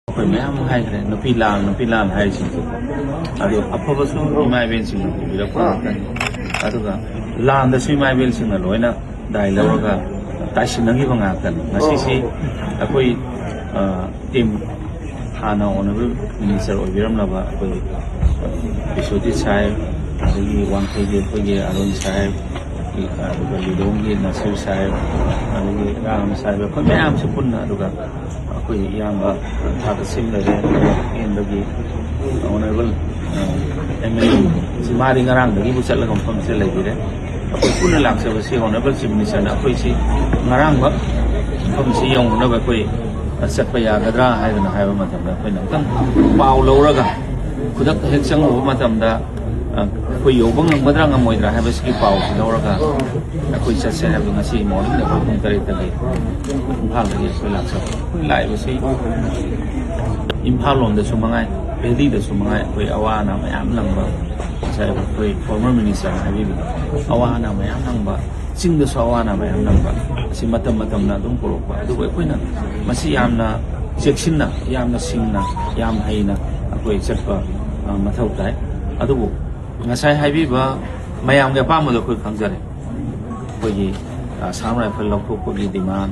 ꯑꯩꯈꯣꯏ ꯃꯌꯥꯝ ꯍꯥꯏꯈ꯭ꯔꯦ ꯅꯨꯄꯤ ꯂꯥꯟ ꯍꯥꯏꯔꯤꯁꯤꯡꯁꯦ ꯑꯗꯣ ꯑꯐꯕꯁꯨ ꯏꯃꯥ ꯏꯕꯦꯜꯁꯤꯡꯅ ꯄꯤꯕꯤꯔꯛꯄ ꯉꯥꯛꯇꯅꯤ ꯑꯗꯨꯒ ꯂꯥꯟꯗꯁꯨ ꯏꯃꯥ ꯏꯕꯦꯜꯁꯤꯡꯅ ꯂꯣꯏꯅ ꯗꯥꯏ ꯂꯧꯔꯒ ꯇꯥꯏꯁꯤꯟꯅꯈꯤꯕ ꯉꯥꯛꯇꯅꯤ ꯉꯁꯤꯁꯤ ꯑꯩꯈꯣꯏ ꯇꯤꯝ ꯍꯥꯟꯅ ꯑꯣꯅꯔꯦꯕꯜ ꯃꯤꯅꯤꯁꯇꯔ ꯑꯣꯏꯕꯤꯔꯝꯂꯕ ꯑꯩꯈꯣꯏ ꯕꯤꯁ꯭ꯋꯖꯤꯠ ꯁꯥꯍꯦꯕ ꯑꯗꯒꯤ ꯋꯥꯡꯈꯩꯒꯤ ꯑꯩꯈꯣꯏꯒꯤ ꯑꯔꯨꯟ ꯁꯥꯍꯦꯕ ꯑꯗꯨꯒ ꯂꯤꯂꯣꯡꯒꯤ ꯅꯁꯤꯔ ꯁꯥꯍꯦꯕ ꯑꯗꯒꯤ ꯔꯥꯝ ꯁꯥꯍꯦꯕ ꯑꯩꯈꯣꯏ ꯃꯌꯥꯝꯁꯨ ꯄꯨꯟꯅ ꯑꯗꯨꯒ ꯑꯩꯈꯣꯏ ꯏꯌꯥꯝꯕ ꯊꯥꯗ ꯁꯤꯡ ꯂꯩꯔꯦ ꯀꯦꯟꯗ꯭ꯔꯒꯤ ꯑꯣꯅꯔꯦꯕꯜ ꯑꯦꯝ ꯑꯦꯜ ꯁꯤ ꯃꯥꯗꯤ ꯉꯔꯥꯡꯗꯒꯤꯕꯨ ꯆꯠꯂꯒ ꯃꯐꯝꯁꯤꯗ ꯂꯩꯕꯤꯔꯦ ꯑꯩꯈꯣꯏ ꯄꯨꯟꯅ ꯂꯥꯛꯆꯕꯁꯤ ꯑꯣꯅꯔꯦꯕꯜ ꯆꯤꯐ ꯃꯤꯅꯤꯁꯇꯔꯅ ꯑꯩꯈꯣꯏꯁꯤ ꯉꯔꯥꯡꯃꯛ ꯃꯐꯝꯁꯤ ꯌꯧꯅꯅꯕ ꯑꯩꯈꯣꯏ ꯆꯠꯄ ꯌꯥꯒꯗ꯭ꯔꯥ ꯍꯥꯏꯗꯅ ꯍꯥꯏꯕ ꯃꯇꯝꯗ ꯑꯩꯈꯣꯏꯅ ꯑꯃꯨꯛꯇꯪ ꯄꯥꯎ ꯂꯧꯔꯒ ꯈꯨꯗꯛꯇ ꯍꯦꯛ ꯆꯪꯉꯨꯕ ꯃꯇꯝꯗ ꯑꯩꯈꯣꯏ ꯌꯧꯕ ꯉꯝꯒꯗ꯭ꯔꯥ ꯉꯝꯃꯣꯏꯗ꯭ꯔꯥ ꯍꯥꯏꯕꯁꯤꯒꯤ ꯄꯥꯎꯁꯤ ꯂꯧꯔꯒ ꯑꯩꯈꯣꯏ ꯆꯠꯁꯦꯍꯥꯏꯕ ꯉꯁꯤ ꯃꯣꯔꯅꯤꯡꯗ ꯑꯩꯈꯣꯏ ꯄꯨꯡ 8ꯗꯒꯤ ꯏꯝꯐꯥꯜꯗꯒꯤ ꯑꯩꯈꯣꯏ ꯂꯥꯛꯆꯕ ꯑꯩꯈꯣꯏ ꯂꯥꯛꯏꯕꯁꯤ ꯏꯝꯐꯥꯜ ꯂꯣꯝꯗꯁꯨ ꯃꯉꯥꯏ ꯚꯦꯂꯤꯗꯁꯨ ꯃꯉꯥꯏ ꯑꯩꯈꯣꯏ ꯑꯋꯥ ꯑꯅꯥ ꯃꯌꯥꯝ ꯅꯪꯕ ꯉꯁꯥꯏ ꯑꯩꯈꯣꯏ ꯐꯣꯔꯃꯔ ꯃꯤꯅꯤꯁꯇꯔꯅ ꯍꯥꯏꯕꯤꯕ ꯑꯋꯥ ꯑꯅꯥ ꯃꯌꯥꯝ ꯅꯪꯕ ꯆꯤꯡꯗꯁꯨ ꯑꯋꯥ ꯑꯅꯥ ꯃꯌꯥꯝ ꯅꯪꯕ ꯑꯁꯤ ꯃꯇꯝꯅ ꯑꯗꯨꯝ ꯄꯨꯔꯛꯄ ꯑꯗꯨꯕꯨ ꯑꯩꯈꯣꯏꯅ ꯃꯁꯤ ꯌꯥꯝꯅ ꯆꯦꯛꯁꯤꯟꯅ ꯌꯥꯝꯅ ꯁꯤꯡꯅ ꯌꯥꯝ ꯍꯩꯅ ꯑꯩꯈꯣꯏ ꯆꯠꯄ ꯃꯊꯧ ꯇꯥꯏ ꯑꯗꯨꯕꯨ ꯉꯁꯥꯏ ꯍꯥꯏꯕꯤꯕ ꯃꯌꯥꯝꯒꯤ ꯑꯄꯥꯝꯕꯗꯣ ꯑꯩꯈꯣꯏ ꯈꯪꯖꯔꯦ ꯑꯩꯈꯣꯏꯒꯤ ꯑꯁꯥꯝ ꯔꯥꯏꯐꯜ ꯂꯧꯊꯣꯛꯄꯒꯤ ꯗꯤꯃꯥꯟ